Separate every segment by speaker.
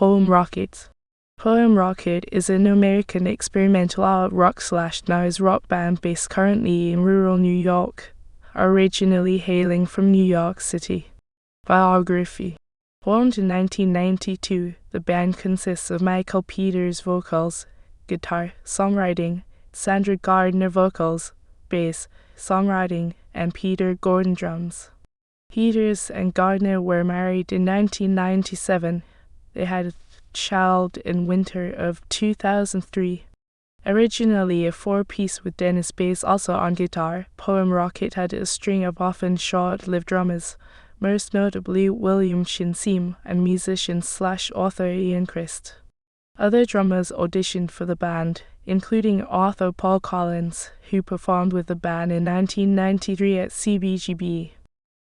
Speaker 1: Poem Rocket. Poem Rocket is an American experimental art rock/noise rock band based currently in rural New York, originally hailing from New York City. Biography. Formed in 1992, the band consists of Michael Peters vocals, guitar, songwriting, Sandra Gardner vocals, bass, songwriting, and Peter Gordon drums. Peters and Gardner were married in 1997. They had a child in winter of 2003. Originally a four-piece with Dennis Bass also on guitar, Poem Rocket had a string of often short-lived drummers, most notably William Shinseem and musician/author Ian Christ. Other drummers auditioned for the band, including author Paul Collins, who performed with the band in 1993 at CBGB.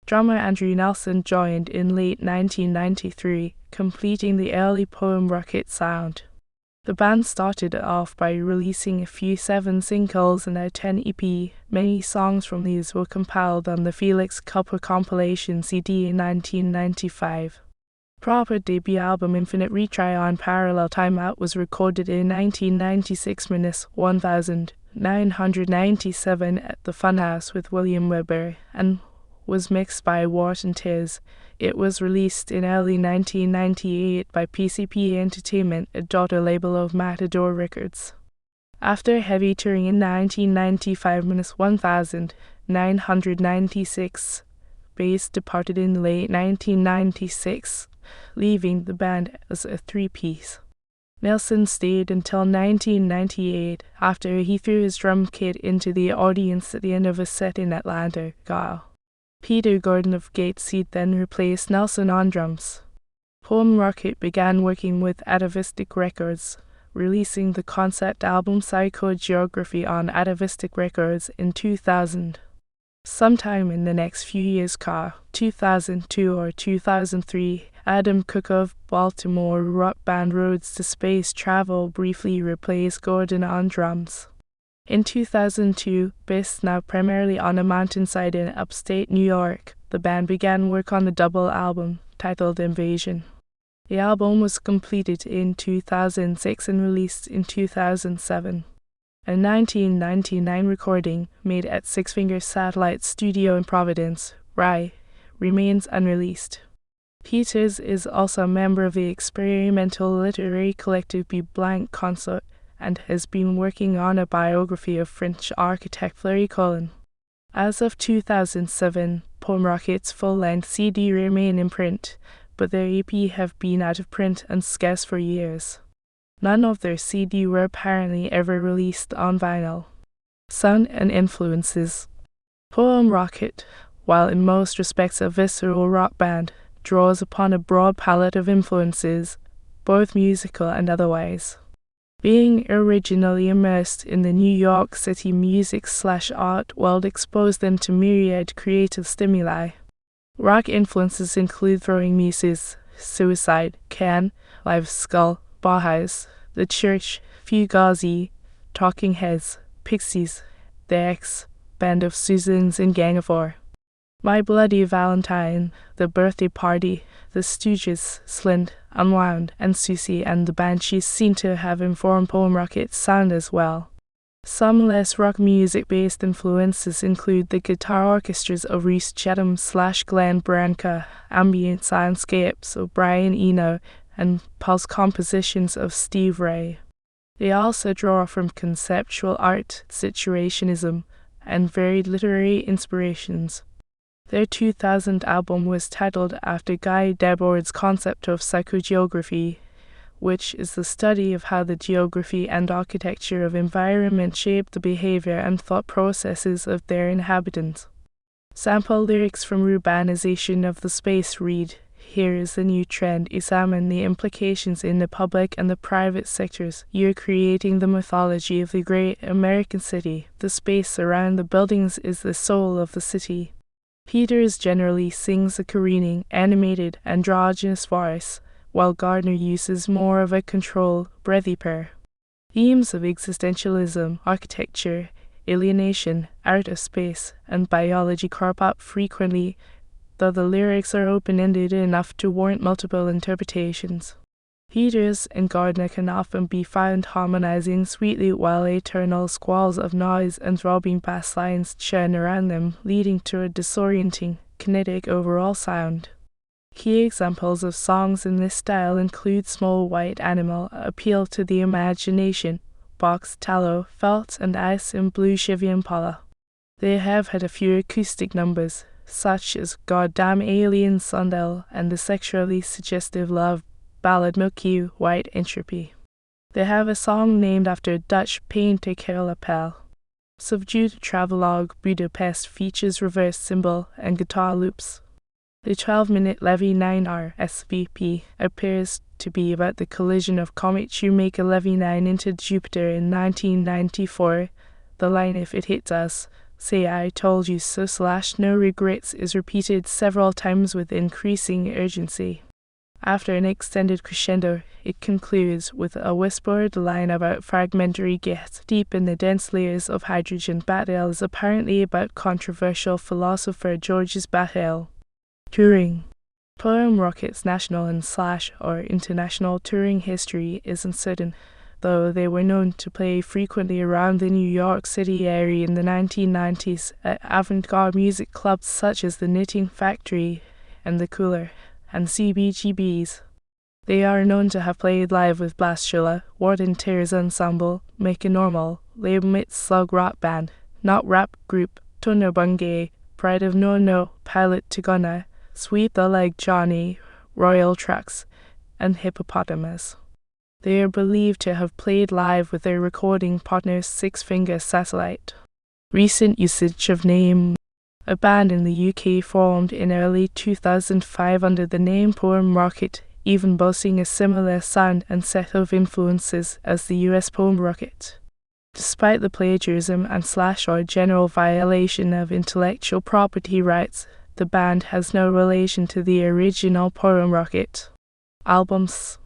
Speaker 1: Drummer Andrew Nelson joined in late 1993, completing the early Poem Rocket sound. The band started off by releasing a few 7 singles and a 10 EP. Many songs from these were compiled on the Felix Cupper compilation CD in 1995. Proper debut album Infinite Retry on Parallel Timeout was recorded in 1996 -1997 at the Funhouse with William Weber and was mixed by Wharton Tiz. It was released in early 1998 by PCP Entertainment, a daughter label of Matador Records. After heavy touring in 1995-1996, Bass departed in late 1996, leaving the band as a 3-piece. Nelson stayed until 1998, after he threw his drum kit into the audience at the end of a set in Atlanta, Gal. Peter Gordon of Gateseed then replaced Nelson on drums. Poem Rocket began working with Atavistic Records, releasing the concept album Psychogeography on Atavistic Records in 2000. Sometime in the next few years, 2002 or 2003, Adam Cook of Baltimore rock band Roads to Space Travel briefly replaced Gordon on drums. In 2002, based now primarily on a mountainside in upstate New York, the band began work on the double album, titled Invasion. The album was completed in 2006 and released in 2007. A 1999 recording, made at Six Finger Satellite Studio in Providence, Rye, remains unreleased. Peters is also a member of the experimental literary collective Be Blank Consort, and has been working on a biography of French architect Fleury Collin. As of 2007, Poem Rocket's full-length CD remain in print, but their EP have been out of print and scarce for years. None of their CD were apparently ever released on vinyl. Sound and influences. Poem Rocket, while in most respects a visceral rock band, draws upon a broad palette of influences, both musical and otherwise. Being originally immersed in the New York City music/art world exposed them to myriad creative stimuli. Rock influences include Throwing Muses, Suicide, Can, Live Skull, Bauhaus, The Church, Fugazi, Talking Heads, Pixies, The X, Band of Susans and Gang of Four. My Bloody Valentine, The Birthday Party, The Stooges, Slint, Unwound, and Susie and the Banshees seem to have informed Poem Rocket's sound as well. Some less rock music-based influences include the guitar orchestras of Reese Chatham/Glenn Branca, ambient soundscapes of Brian Eno, and pulse compositions of Steve Ray. They also draw from conceptual art, situationism, and varied literary inspirations. Their 2000 album was titled after Guy Debord's concept of psychogeography, which is the study of how the geography and architecture of environment shape the behavior and thought processes of their inhabitants. Sample lyrics from Urbanization of the Space read, "Here is the new trend, examine the implications in the public and the private sectors. You're creating the mythology of the great American city. The space around the buildings is the soul of the city." Peters generally sings a careening, animated, androgynous voice, while Gardner uses more of a controlled, breathy purr. Themes of existentialism, architecture, alienation, art of space, and biology crop up frequently, though the lyrics are open-ended enough to warrant multiple interpretations. Peters and Gardner can often be found harmonizing sweetly while eternal squalls of noise and throbbing bass lines churn around them, leading to a disorienting, kinetic overall sound. Key examples of songs in this style include Small White Animal, Appeal to the Imagination, Box, Tallow, Felt and Ice, and Blue Chevy Impala. They have had a few acoustic numbers, such as Goddamn Alien Sundell and the sexually suggestive love ballad Milky White Entropy. They have a song named after Dutch painter Karel Appel. Subdued Travelogue Budapest features reverse cymbal and guitar loops. The 12-minute Levy 9R SVP appears to be about the collision of comet Shoemaker Levy 9 into Jupiter in 1994. The line "If it hits us, say I told you so / no regrets" is repeated several times with increasing urgency. After an extended crescendo, it concludes with a whispered line about fragmentary gas deep in the dense layers of hydrogen. Battle is apparently about controversial philosopher Georges Bataille. Touring. Poem Rocket's national and / or international touring history is uncertain, though they were known to play frequently around the New York City area in the 1990s at avant-garde music clubs such as the Knitting Factory and the Cooler and CBGBs. They are known to have played live with Blastula, Warden Tears Ensemble, Make It Normal, Label Slug Rock Band, Not Rap Group, Tono Bungay, Pride of No, Pilot Tigana, Sweep the Leg Johnny, Royal Trucks, and Hippopotamus. They are believed to have played live with their recording partner Six Finger Satellite. Recent usage of name. A band in the UK formed in early 2005 under the name Poem Rocket, even boasting a similar sound and set of influences as the US Poem Rocket. Despite the plagiarism and / or general violation of intellectual property rights, the band has no relation to the original Poem Rocket. Albums.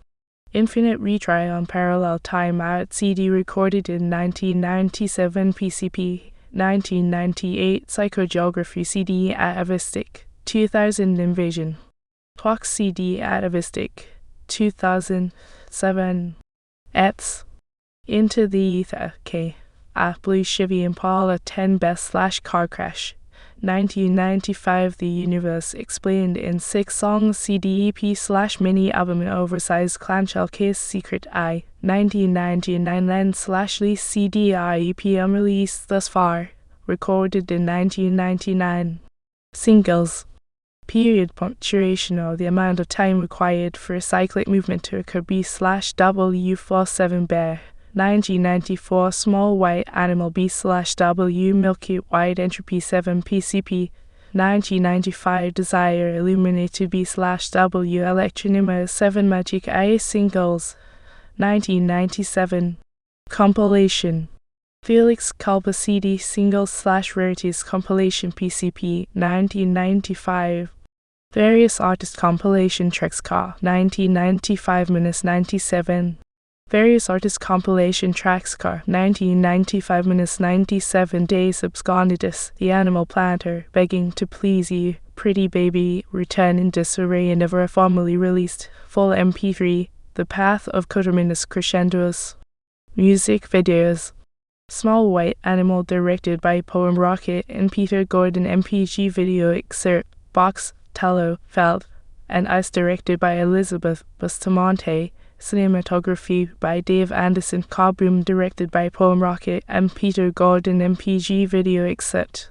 Speaker 1: Infinite Retry on Parallel Time Out CD recorded in 1997 PCP, 1998 Psychogeography CD Atavistic, 2000 Invasion. Clock CD Atavistic, 2007. Ets. Into the Ether, K. A Blue Chevy Impala 10 Best / Car Crash. 1995 The Universe Explained in 6 songs CD EP / mini album oversized clamshell case Secret Eye. 1999 Lens / lease CD EP unreleased thus far. Recorded in 1999. Singles. Period punctuation or the amount of time required for a cyclic movement to occur B / W47 Bear. 1994 Small White Animal B / W Milky White Entropy 7 PCP. 1995 Desire Illuminated B / W Electronima 7 Magic Eye Singles. 1997 Compilation. Felix Culpa CD Singles / Rarities Compilation PCP 1995. Various Artist Compilation Tracks Car 1995-97. Various Artist Compilation Tracks Car 1995-97 Days Abscondidus, The Animal Planter, Begging to Please You, Pretty Baby, Return in Disarray and Never Formally Released, Full MP3, The Path of Coterminous Crescendos. Music videos. Small White Animal directed by Poem Rocket and Peter Gordon MPG video excerpt, Box, Tallow, Felt, and Ice directed by Elizabeth Bustamante. Cinematography by Dave Anderson. Kaboom directed by Poem Rocket and Peter Gordon MPG video excerpt.